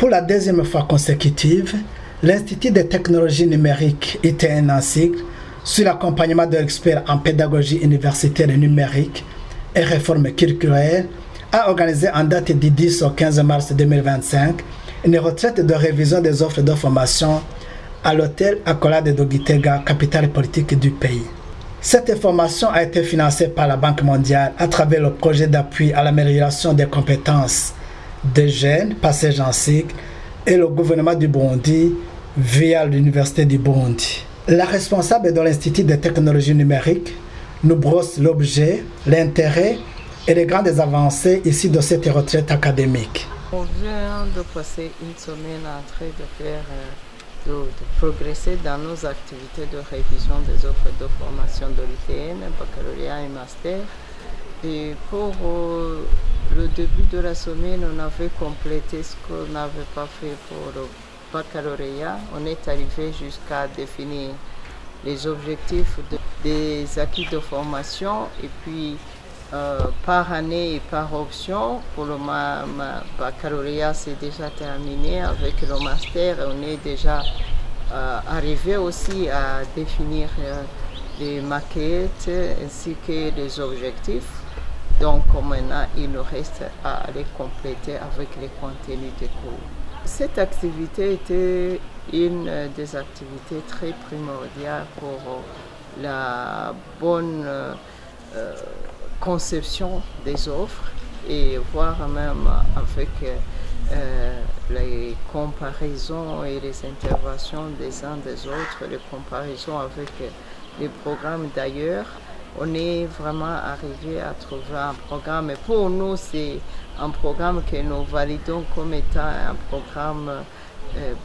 Pour la deuxième fois consécutive, l'Institut des technologies numériques ITN en sigle, sur l'accompagnement de l'expert en pédagogie universitaire et numérique et réforme curriculaire, a organisé en date du 10 au 15 mars 2025 une retraite de révision des offres de formation à l'hôtel Accolade de Gitega, capitale politique du pays. Cette formation a été financée par la Banque mondiale à travers le projet d'appui à l'amélioration des compétences des jeunes passés en cycle et le gouvernement du Burundi via l'Université du Burundi. La responsable de l'Institut des technologies numériques nous brosse l'objet, l'intérêt et les grandes avancées ici de cette retraite académique. On vient de passer une semaine en train de faire de progresser dans nos activités de révision des offres de formation de l'ITN, baccalauréat et master. Et pour le début de la semaine, on avait complété ce qu'on n'avait pas fait pour le baccalauréat. On est arrivé jusqu'à définir les objectifs des acquis de formation et puis par année et par option. Pour le baccalauréat, c'est déjà terminé. Avec le master, on est déjà arrivé aussi à définir les maquettes ainsi que les objectifs. Donc maintenant, il nous reste à les compléter avec les contenus des cours. Cette activité était une des activités très primordiales pour la bonne conception des offres et voir même avec les comparaisons et les interventions des uns des autres, les comparaisons avec les programmes d'ailleurs, on est vraiment arrivé à trouver un programme. Et pour nous, c'est un programme que nous validons comme étant un programme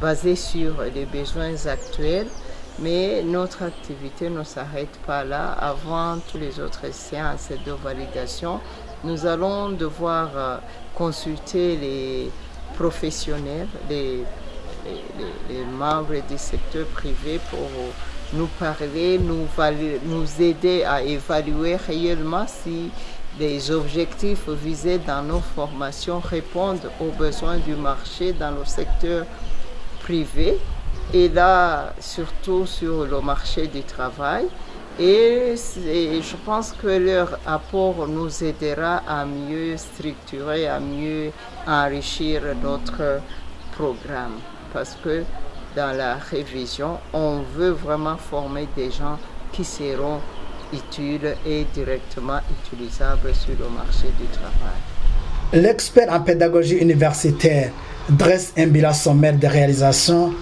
basé sur les besoins actuels. Mais notre activité ne s'arrête pas là. Avant toutes les autres séances de validation, nous allons devoir consulter les professionnels, les membres du secteur privé pour nous parler, nous aider à évaluer réellement si les objectifs visés dans nos formations répondent aux besoins du marché dans le secteur privé. Et là, surtout sur le marché du travail. Et je pense que leur apport nous aidera à mieux structurer, à mieux enrichir notre programme. Parce que dans la révision, on veut vraiment former des gens qui seront utiles et directement utilisables sur le marché du travail. L'expert en pédagogie universitaire dresse un bilan sommaire des réalisations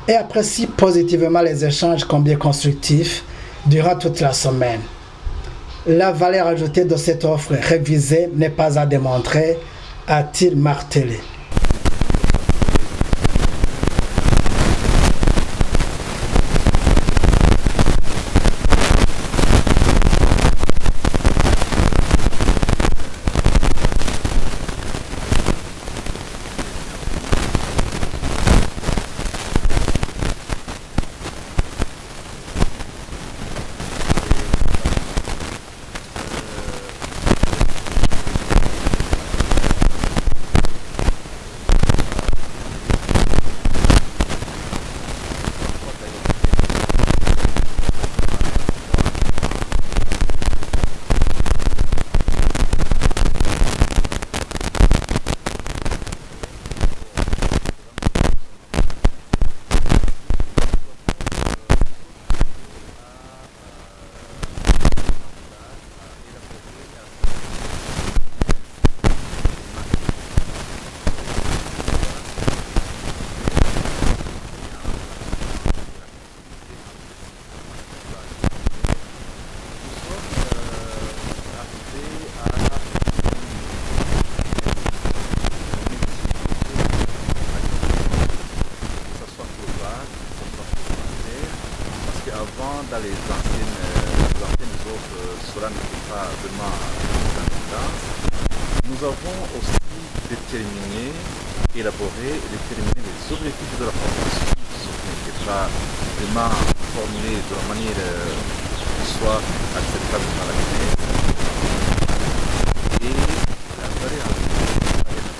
et apprécie positivement les échanges combien constructifs durant toute la semaine. La valeur ajoutée de cette offre révisée n'est pas à démontrer, a-t-il martelé. Dans les anciennes offres, cela n'était pas vraiment une tendance. Nous avons aussi déterminé, élaboré et déterminé les objectifs de la formation, ce qui n'était pas vraiment formulé de la manière qui soit acceptable par la CNES. Et la valeur ajoutée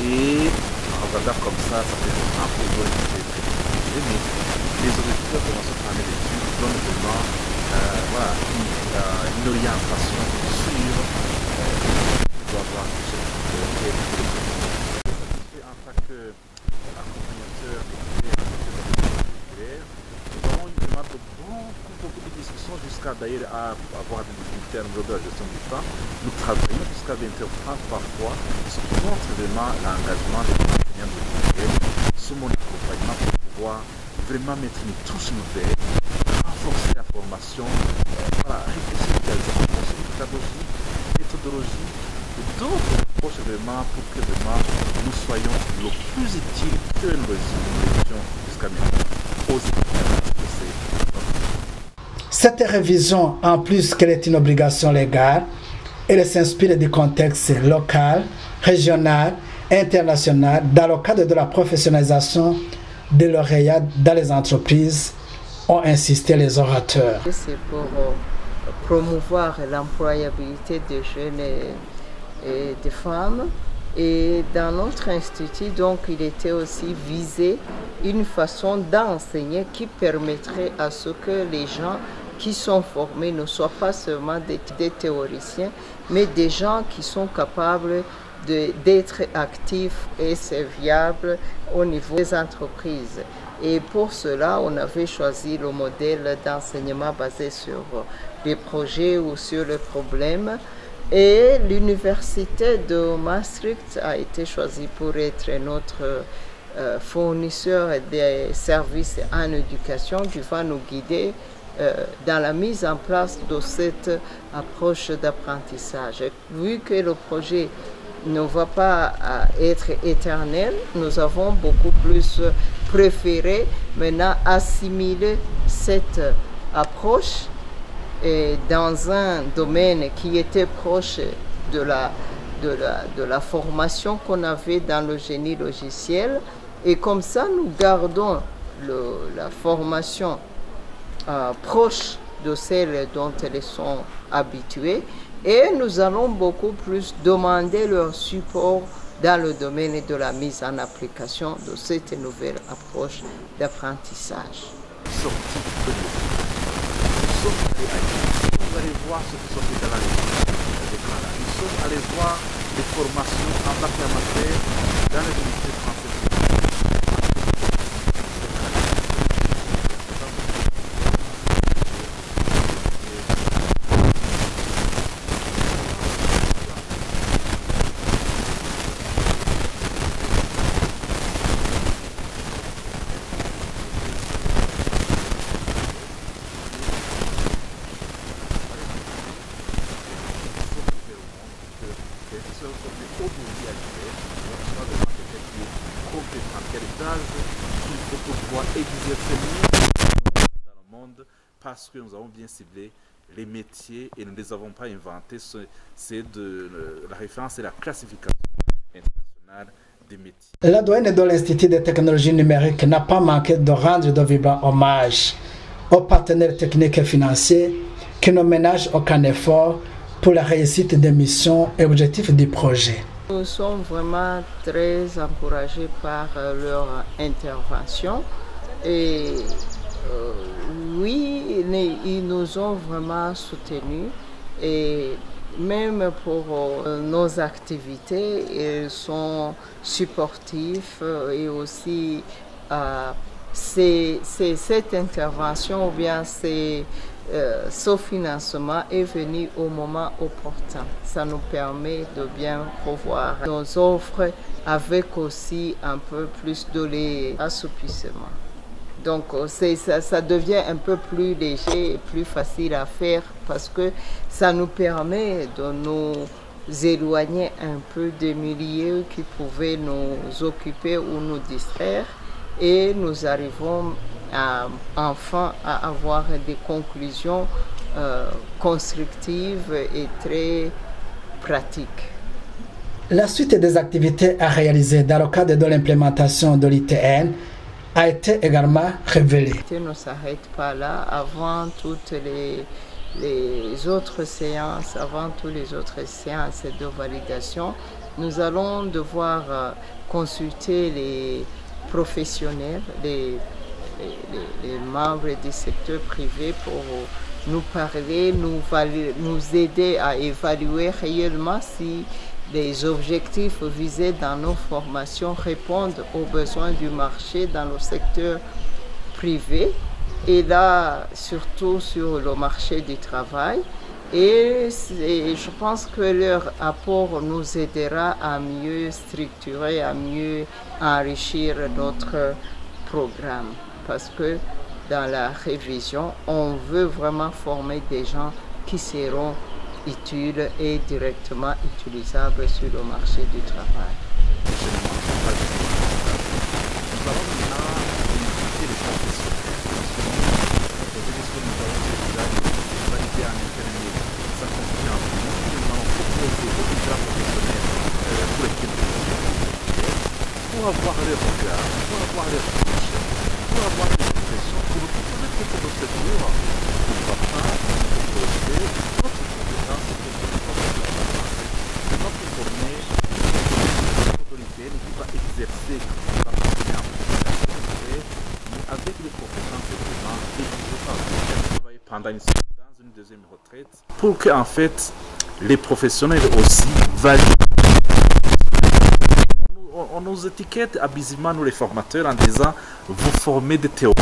Et en regardant comme ça fait un peu de mais les objectifs de la formation par l'étude donnent vraiment voilà, une orientation sur doit avoir en tant qu'accompagnateur nous avons eu vraiment beaucoup de discussions jusqu'à d'ailleurs avoir des difficultés à niveau de la gestion du temps. Nous travaillons jusqu'à 20h30 parfois, ce qui montre vraiment l'engagement des enseignants de l'UQTR sur mon accompagnement pour pouvoir vraiment mettre une touche nouvelle, renforcer la formation, voilà, réfléchir à la pédagogie, méthodologie, et d'autres approches vraiment pour que vraiment nous soyons le plus utile que nous étions jusqu'à maintenant aux étudiants. Cette révision, en plus qu'elle est une obligation légale, elle s'inspire du contexte local, régional et international dans le cadre de la professionnalisation des lauréats dans les entreprises, ont insisté les orateurs. C'est pour promouvoir l'employabilité des jeunes et des femmes. Et dans notre institut, donc, il était aussi visé une façon d'enseigner qui permettrait à ce que les gens qui sont formés ne soient pas seulement des théoriciens, mais des gens qui sont capables d'être actifs et serviables au niveau des entreprises. Et pour cela, on avait choisi le modèle d'enseignement basé sur les projets ou sur les problèmes. Et l'université de Maastricht a été choisie pour être notre fournisseur des services en éducation qui va nous guider dans la mise en place de cette approche d'apprentissage. Vu que le projet ne va pas être éternel, nous avons beaucoup plus préféré maintenant assimiler cette approche dans un domaine qui était proche de la formation qu'on avait dans le génie logiciel. Et comme ça, nous gardons la formation proche de celle dont elles sont habituées. Et nous allons beaucoup plus demander leur support dans le domaine de la mise en application de cette nouvelle approche d'apprentissage. Vous allez voir ce qui sont fait dans l'écran là. Nous sommes allés voir les formations en bac et en matière dans les universités françaises. Parce que nous avons bien ciblé les métiers et nous ne les avons pas inventés, c'est la référence et la classification internationale des métiers. La douane de l'Institut de technologie numérique n'a pas manqué de rendre de vibrants hommages aux partenaires techniques et financiers qui ne ménagent aucun effort pour la réussite des missions et objectifs du projet. Nous sommes vraiment très encouragés par leur intervention et oui, ils nous ont vraiment soutenus et même pour nos activités, ils sont supportifs et aussi cette intervention ou bien ce financement est venu au moment opportun. Ça nous permet de bien revoir nos offres avec aussi un peu plus de l'assouplissement. Donc ça devient un peu plus léger et plus facile à faire parce que ça nous permet de nous éloigner un peu des milieux qui pouvaient nous occuper ou nous distraire et nous arrivons enfin à avoir des conclusions constructives et très pratiques. La suite des activités à réaliser dans le cadre de l'implémentation de l'ITN a été également révélée. On ne s'arrête pas là. Avant toutes les autres séances, avant toutes les autres séances de validation, nous allons devoir consulter les professionnels, les membres du secteur privé pour nous parler, nous aider à évaluer réellement si les objectifs visés dans nos formations répondent aux besoins du marché dans le secteur privé et là surtout sur le marché du travail. Et je pense que leur apport nous aidera à mieux structurer, à mieux enrichir notre programme. Parce que dans la révision, on veut vraiment former des gens qui seront utiles et directement utilisables sur le marché du travail. Pour avoir les regards, pour avoir les recherches, pour avoir les impressions, pour connaître notre procédure, pourquoi pas proposer notre compétence et notre former notre autorité qui va exercer, qui va passer en mais avec les compétences vraiment exigées par le travail pendant une deuxième retraite, pour que en fait les professionnels aussi valident. On nous étiquette abusivement, nous les formateurs, en disant vous formez des théories.